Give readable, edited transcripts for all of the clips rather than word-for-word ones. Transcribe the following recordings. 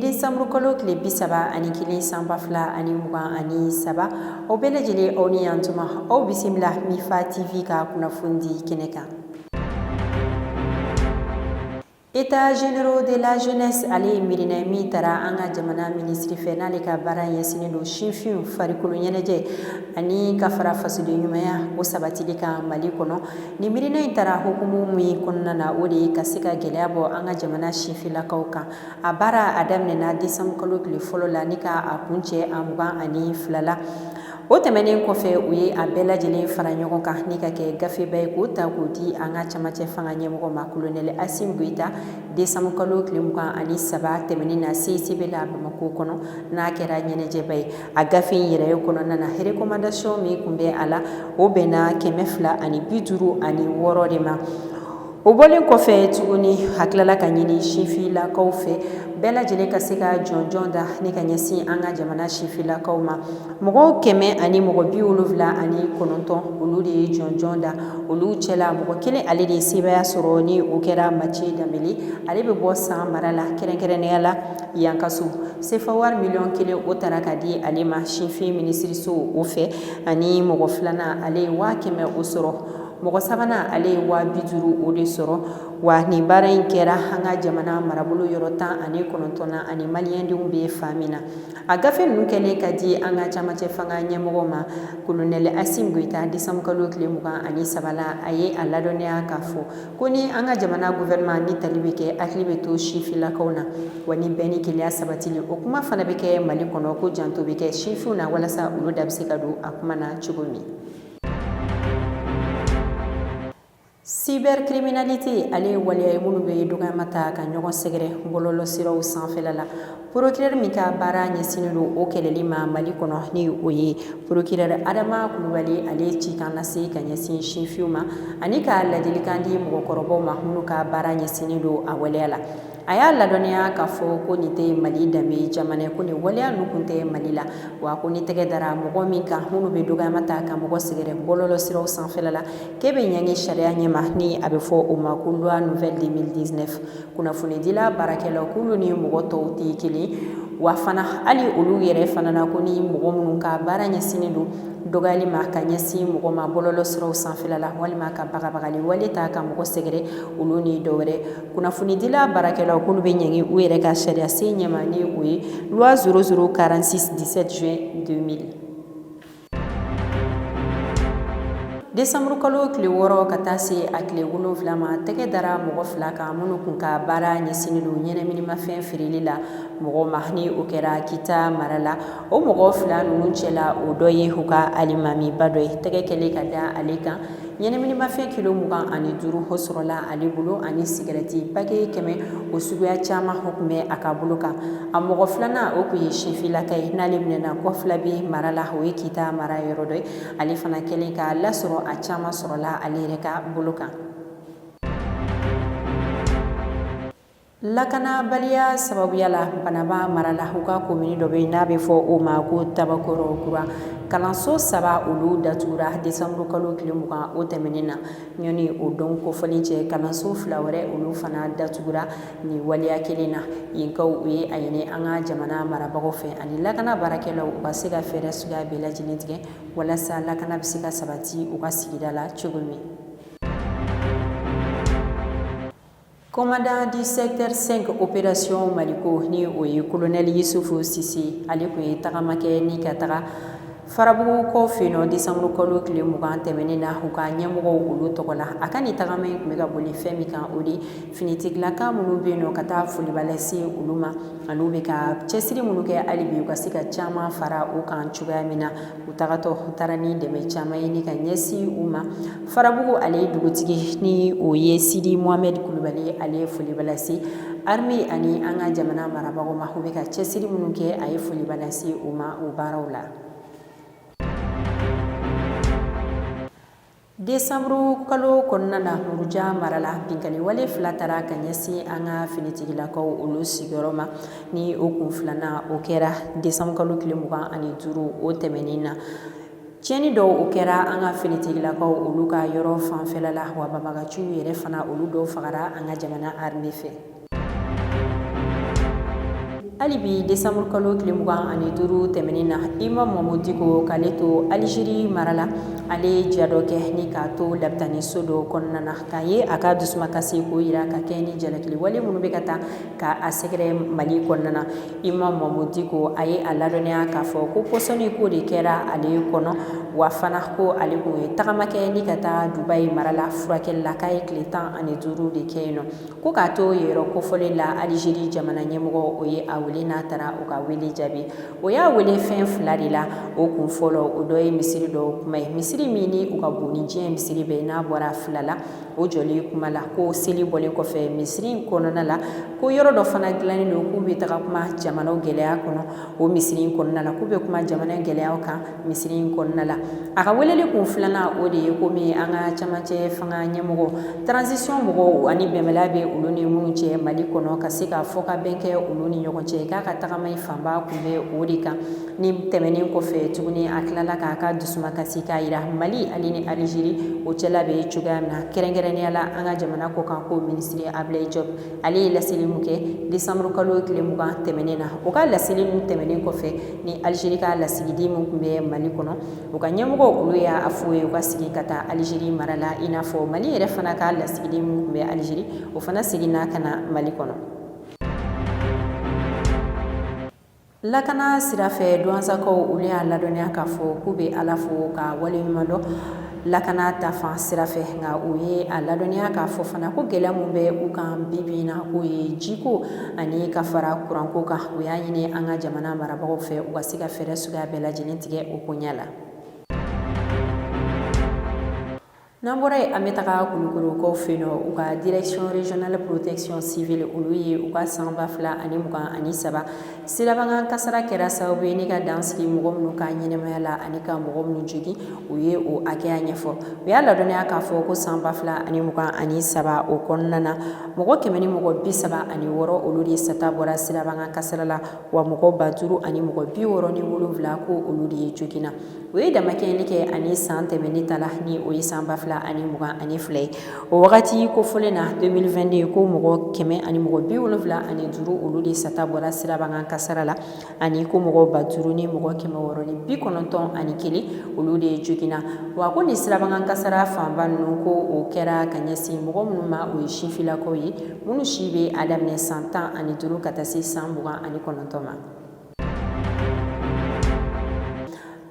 décembre kalo tile 31 san 2023 o bɛɛ lajɛlen aw ni yan tuma aw bisimila Mifa TV ka kunnafoni kɛnɛ kan. États généraux de la jeunesse ale mirina min tara an ka jamana ministre fɛ n'ale ka baara ɲɛsinnen don sinfinw farikolo ɲɛnajɛ ani ka fara fasoden ɲumanya o sabatili kan Mali kɔnɔ. Ni mirina in tara hukumu min kɔnɔna na o de ye ka se ka gɛlɛya bɔ an ka jamana sinfinlakaw kan. A baara a daminɛna décembre kalo tile fɔlɔ la ni ka a kuncɛ a 22 la. O tɛmɛnen kɔfɛ u ye a bɛɛ lajɛlen fara ɲɔgɔn kan ni ka kɛ gafeba ye k'o ta k'o di an ka camancɛ fanga ɲɛmɔgɔ ma colonel Assimi Goïta décembre kalo tile 23 tɛmɛnen na CICB la Bamako kɔnɔ n'a kɛra ɲɛnajɛba ye. A gafe in yɛrɛ kɔnɔna na recommandation min kun bɛ a la o bɛnna 256 de ma. O bɔlen kɔfɛ tuguni hakilala ka ɲini sinfinlakaw fɛ bɛɛ lajɛlen ka se ka jɔnjɔn da ni ka ɲɛsin an ka jamana sinfinlakaw ma. Mɔgɔw 179 olu de ye jɔnjɔn da. Olu cɛla mɔgɔ kelen ale de ye sebaya sɔrɔ ni o kɛra Mathieu Dembele. Ale bɛ bɔ san mara la kɛrɛnkɛrɛnnenya la Yankaso. CFA wari $1,000,000 o taara ka di ale ma sinfin minisiriso o fɛ ani mɔgɔ filanan ale ye 100,000 o sɔrɔ. Mɔgɔ sabanan ale ye 50 o de sɔrɔ. Wa nin baara in kɛra an ka jamana marabolo yɔrɔ 19 na ani maliyɛndenw bɛ fan min na. A gafe ninnu kɛlen ka di an ka camancɛ fanga ɲɛmɔgɔ ma colonel Assimi Goïta décembre kalo tile 23 la a ye a ladɔnniya k'a fɔ ko ni an ka jamana gouvernement ni tali bɛ kɛ hakili bɛ to sinfinlakaw na wa ni bɛɛ ni kelenya sabatili o kuma fana bɛ kɛ Mali kɔnɔ ko janto bɛ kɛ sinfinw na walasa olu da bɛ se ka don a kuma na cogo min. Cybercriminalité ale waliya minnu bɛ dɔgɔyama ta ka ɲɔgɔn sɛgɛrɛ bɔlɔlɔsiraw sanfɛla la. Procureur min ka baara ɲɛsinnen don o kɛlɛli ma Mali kɔnɔ ni o ye procureur Adama Kulubali ale cikan lase ka ɲɛsin sinfinw ma ani ka ladilikan di mɔgɔkɔrɔbaw ma minnu ka baara ɲɛsinnen don a waleya la. A y'a ladɔnniya k'a fɔ ko nin tɛ Mali danbe jamana ye ko nin waleya ninnu kun tɛ Mali la wa ko ni tɛgɛ dara mɔgɔ min kan minnu bɛ dɔgɔyama ta ka mɔgɔ sɛgɛrɛ bɔlɔlɔsiraw sanfɛla la k'e bɛ ɲangi sariya ɲɛma ni a bɛ fɔ o ma ko loi nouvelle 2019. Kunnafonidila baarakɛlaw k'olu ni mɔgɔ tɔw tɛ kelen wa fana hali olu yɛrɛ fana na ko ni mɔgɔ minnu ka baara ɲɛsinnen don dɔgɔyali ma ka ɲɛsin mɔgɔ ma bɔlɔlɔsiraw sanfɛla la walima ka bagabagali wale ta ka mɔgɔ sɛgɛrɛ olu ni dɔwɛrɛ. Kunnafonidila baarakɛlaw k'olu bɛ ɲangi u yɛrɛ ka sariya sen ɲɛma ni o ye loi 0046 17 juin 2000. Décembre kalo tile 6 ka taa se a tile 7 ma tɛgɛ dara mɔgɔ 2 kan minnu kun ka baara ɲɛsinnen don ɲɛnaminimafɛn feereli la mɔgɔ ma ni o kɛra Kita mara la. O mɔgɔ 2 ninnu cɛla o dɔ ye u ka alimamiba dɔ ye tɛgɛ kɛlen ka da ale kan. Ɲɛnaminimafɛn kilo 25 o sɔrɔla ale bolo ani sigarɛti paquet 100 o suguya caman o kun bɛ a ka bolo kan. A mɔgɔ 2nan o kun ye sinfinlaka ye n'ale minɛna kɔ fila bɛ mara la o ye Kita mara yɔrɔ dɔ ye. Ale fana kɛlen ka lasɔrɔ a caman sɔrɔla ale yɛrɛ ka bolo kan. Lakanabaliya sababuya la Banaba mara la u ka komini dɔ bɛ n'a bɛ fɔ o ma ko Tabakɔrɔ kura. Kalanso 3 olu datugura décembre kalo tile 20 o tɛmɛnen na. Ɲɔni o don kofɔlen cɛ kalanso 2 wɛrɛ olu fana datugura ni waleya kelen na. Yenkaw u ye a ɲini an ka jamana marabagaw fɛ ani lakana baarakɛlaw u ka se ka fɛɛrɛ suguya bɛɛ lajɛlen tigɛ walasa lakana bɛ se ka sabati u ka sigida la cogo min. Commandant du secteur 5 opération Maliko ni o ye colonel Yusufu Sise ale kun ye tagamakɛ ni ka taga Farabugu kɔ fɛ yen décembre kalo tile 20 tɛmɛnen na u ka ɲɛmɔgɔw olu tɔgɔ la. A ka nin tagama in kun bɛ ka boli fɛn min kan o de finitigilaka minnu bɛ yen ka taa foliba lase olu ma ani u bɛ ka cɛsiri minnu kɛ hali bi u ka se ka caman fara u kan cogoya min na. U tagatɔ u taara ni dɛmɛ caman ye ni ka ɲɛsin u ma. Farabugu ale ye dugutigi ni o ye Sidi Mohamed Kulubali ale ye foliba lase armée ani an ka jamana marabagaw ma u bɛ ka cɛsiri minnu kɛ a ye foliba lase u ma o baaraw la. Décembre kalo kɔnɔna na Muruja mara la binkali wale 2 taara ka ɲɛsin an ka finitigilakaw olu sigiyɔrɔ ma ni o kun 2nan o kɛra décembre kalo tile 25 o tɛmɛnen na. Tiɲɛni dɔw o kɛra an ka finitigilakaw olu ka yɔrɔ fanfɛla la wa babagaciw yɛrɛ fana olu dɔw fagara an ka jamana armée fɛ. Alibi décembre kalo tile 25 tɛmɛnen na Imam Mamadu Diko k'ale to Algérie marala ale diya dɔ kɛ ni k'a to labitani so dɔ kɔnɔna na k'a ye a ka dusumakasi ko yira ka kɛ ni jalakili wale minnu bɛ ka taa k'a sɛgɛrɛ Mali kɔnɔna na. Imam Mamadu Diko a ye a ladɔnniya k'a fɔ ko pɔsɔni ko de kɛra ale kɔnɔ wa fana ko ale kun ye tagama kɛ ni ka taa Dubayi marala furakɛli la k'a ye tile 15 de kɛ yen nɔ ko k'a to yɔrɔ kofɔlen la Algérie jamana ɲɛmɔgɔ o ye a wele n'a taara o ka wele jaabi. O y'a wele fɛn fila de la. O kun fɔlɔ o dɔ ye misiri dɔ kuma ye misiri min ni u ka bon ni diɲɛ misiri bɛɛ n'a bɔra fila la o jɔlen kuma la ko seli bɔlen kɔfɛ misiri kɔnɔna la ko yɔrɔ dɔ fana dilannen don k'u bɛ taga kuma jamanaw gɛlɛya kɔnɔ o misiri kɔnɔna la k'u bɛ kuma jamana gɛlɛyaw kan misiri kɔnɔna la. A ka weleli kun filanan o de ye komi an ka camancɛ fanga ɲɛmɔgɔ transition mɔgɔw ani bɛnbaliya bɛ olu ni minnu cɛ Mali kɔnɔ ka se ka fɔ ka bɛn kɛ olu ni ɲɔgɔn cɛ k'a ka tagama fanba kun bɛ o de kan ni tɛmɛnen kɔfɛ tuguni a tilala k'a ka dusumakasi k'a yira Mali ale ni Algérie o cɛla bɛ cogoya min na kɛrɛnkɛrɛnnenya la an ka jamana kɔkan ko ministre Ablaye Diop ale ye laseli min kɛ décembre kalo tile 20 tɛmɛnen na o ka laseli min tɛmɛnen kɔfɛ ni Algérie ka lasigiden min kun bɛ Mali kɔnɔ o ka ɲɛmɔgɔ olu y'a fɔ ye u ka sigi ka taa Algérie mara la i n'a fɔ Mali yɛrɛ fana ka lasigiden min kun bɛ Algérie o fana seginna ka na Mali kɔnɔ. Lakana sira fɛ duwansakaw olu y'a ladɔnniya k'a fɔ k'u bɛ Ala fo ka waleɲuman dɔn lakana ta fan sira fɛ nka u ye a ladɔnniya k'a fɔ fana ko gɛlɛya min bɛ u kan bi na k'o ye jiko ani ka fara kuranko kan u y'a ɲini an ka jamana marabagaw fɛ u ka se ka fɛɛrɛ suguya bɛɛ lajɛlen tigɛ o ko ɲɛ la. N'an bɔra yen an bɛ taga Kulukorokaw fɛ yen nɔ u ka direction régionale protection civile olu ye u ka san 2023 sirabankan kasara kɛra sababu ye ni ka dansigi mɔgɔ minnu ka ɲɛnɛmaya la ani ka mɔgɔ minnu jogin u ye o hakɛya ɲɛfɔ u y'a ladɔnniya k'a fɔ ko san 2023 o kɔnɔna na mɔgɔ 136 olu de sata bɔra sirabankan kasara la wa mɔgɔ 5000 ani mɔgɔ 67 ko olu de ye joginna u ye damakɛɲɛli kɛ ani san tɛmɛnen ta la ni o ye san 2022 ye o wagati kofɔlen na 2022 ko mɔgɔ 100 ani mɔgɔ 75 olu de sata bɔra sirabankan kasara la ani ko mɔgɔ 5000 ni mɔgɔ 691 olu de joginna wa ko ni sirabankan kasara fanba ninnu ko o kɛra ka ɲɛsin mɔgɔ minnu ma o ye sifilakaw ye minnu si bɛ a daminɛ san 15 ka taa se san 29 ma.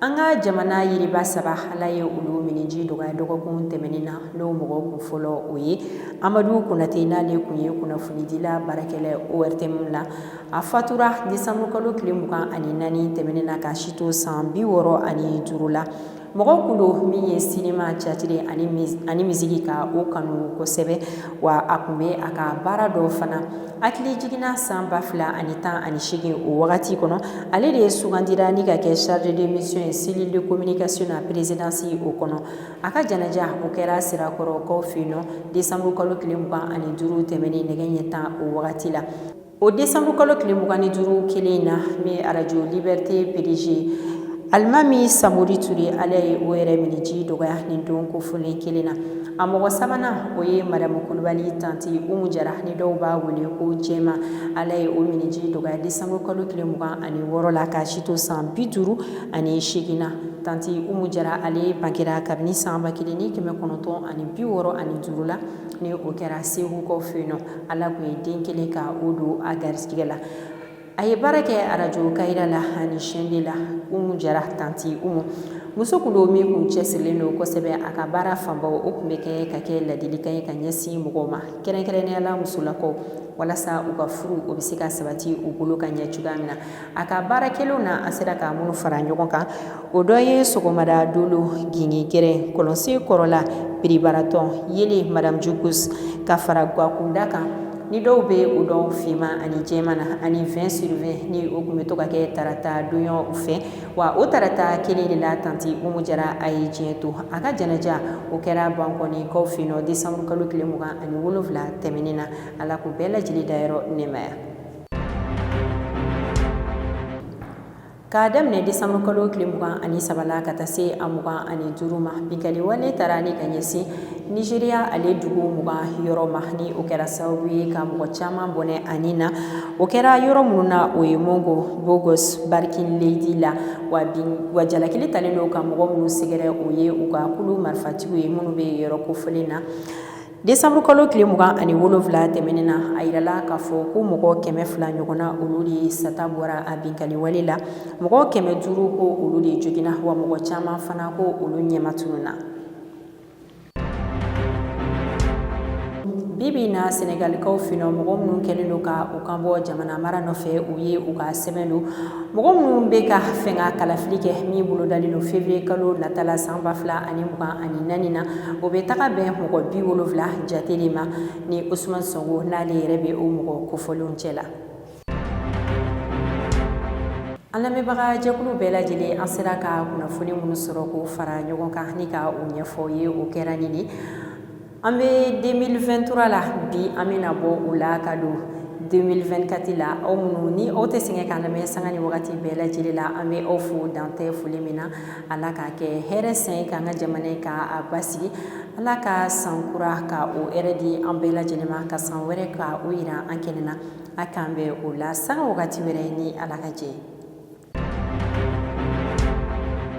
An ka jamana yiriba saba Ala ye olu miniji dɔgɔya dɔgɔkun tɛmɛnen na n'o mɔgɔ kun fɔlɔ o ye Amadu Konate n'ale kun ye kunnafonidila baarakɛla ORTM la a fatura décembre kalo tile 24 tɛmɛnen na ka si to san 65 la mɔgɔ kun don min ye sinima catire ani misiki ka o kanu kosɛbɛ wa a kun bɛ a ka baara dɔ fana hakili jiginna san 2018 o wagati kɔnɔ ale de ye sugandira ni ka kɛ chargé de mission ye cellule de communication na présidence o kɔnɔ a ka janaja o kɛra sirakɔrɔkaw fɛ yen nɔ décembre kalo tile 25 tɛmɛnen nɛgɛ ɲɛ 10 o wagati la o décembre kalo tile 25 kelen na min radio liberté PDG Alimami Samori Ture ale ye o yɛrɛ miniji dɔgɔya nin don kofɔlen kelen na a mɔgɔ sabanan o ye Madamu Kulubali tanti Umu Jara ni dɔw b'a wele ko Jɛma ale ye o miniji dɔgɔya décembre kalo tile 26 la ka si to san 58 na tanti Umu Jara ale bangera kabini san 1965 la ni o kɛra Segukaw fɛ yen nɔ Ala kun ye den kelen ka o don a garisigɛ la a ye baara kɛ radio Kayira la ani chaîne de la Umu Jara tanti Umu muso kun don min kun cɛsirilen don kosɛbɛ a ka baara fanba o kun bɛ kɛ ka kɛ ladilikan ye ka ɲɛsin mɔgɔw ma kɛrɛnkɛrɛnnenya la musolakaw walasa u ka furu o bɛ se ka sabati u bolo ka ɲɛ cogoya min na a ka baara kelenw na a sera ka minnu fara ɲɔgɔn kan o dɔ ye sɔgɔmada dolo gingin gɛrɛ kɔlɔnsen kɔrɔla piribaratɔn yele Madame Jukus ka fara Guakunda kan ni dɔw bɛ o dɔn finma ani jɛma na ani 20 sur 20 ni o kun bɛ to ka kɛ tarata donyaw fɛ wa o tarata kelen de la tanti Umu Jara a ye diɲɛ to a ka janaja o kɛra Bankɔnikaw fɛ yen nɔ décembre kalo tile 27 tɛmɛnen na Ala k'u bɛɛ lajɛlen dayɔrɔ nɛɛmaya. K'a daminɛ décembre kalo tile 23 la ka taa se a 25 ma binkali wale taara ni ka ɲɛsin Nigeria ale dugu 20 yɔrɔ ma ni o kɛra sababu ye ka mɔgɔ caman bɔnɛ ani na o kɛra yɔrɔ minnu na o ye Mongo Bogos Barkin Lady la wa jalakili talen don ka mɔgɔ minnu sɛgɛrɛ o ye u ka kulu marifatigiw ye minnu bɛ yɔrɔ kofɔlen na décembre kalo tile 27 tɛmɛnen na a yirala k'a fɔ ko mɔgɔ 200 ɲɔgɔnna olu de sata bɔra a binkali wale la mɔgɔ 500 ko olu de joginna wa mɔgɔ caman fana ko olu ɲɛma tununna bibi na Senegalikaw fino mɔgɔ minnu kɛlen don ka u kan bɔ jamana mara nɔfɛ u ye u ka sɛbɛn don mɔgɔ minnu bɛ ka fɛn ka kalafili kɛ min bolo dalen don février kalo natala san 2024 na o bɛ taga bɛn mɔgɔ 70 jate de ma ni Ousmane Sonko n'ale yɛrɛ bɛ o mɔgɔ kofɔlenw cɛ la an lamɛnbaga jɛkulu bɛɛ lajɛlen an sera ka kunnafoni minnu sɔrɔ k'o fara ɲɔgɔn kan ni ka o ɲɛfɔ ye o kɛra nin de an bɛ 2023 la bi an bɛna bɔ o la ka don 2024 la aw minnu ni aw tɛ sɛgɛn k'an lamɛn sanga ni wagati bɛɛ lajɛlen la an bɛ aw fo dantɛ foli min na ala k'a kɛ hɛrɛ sen k'an ka jamana k'a basigi ala ka san kura ka o hɛrɛ di an bɛɛ lajɛlen ma ka san wɛrɛ ka o yira an kɛnɛ na a k'an bɛ o la sanga wagati wɛrɛ ni ala ka jɛ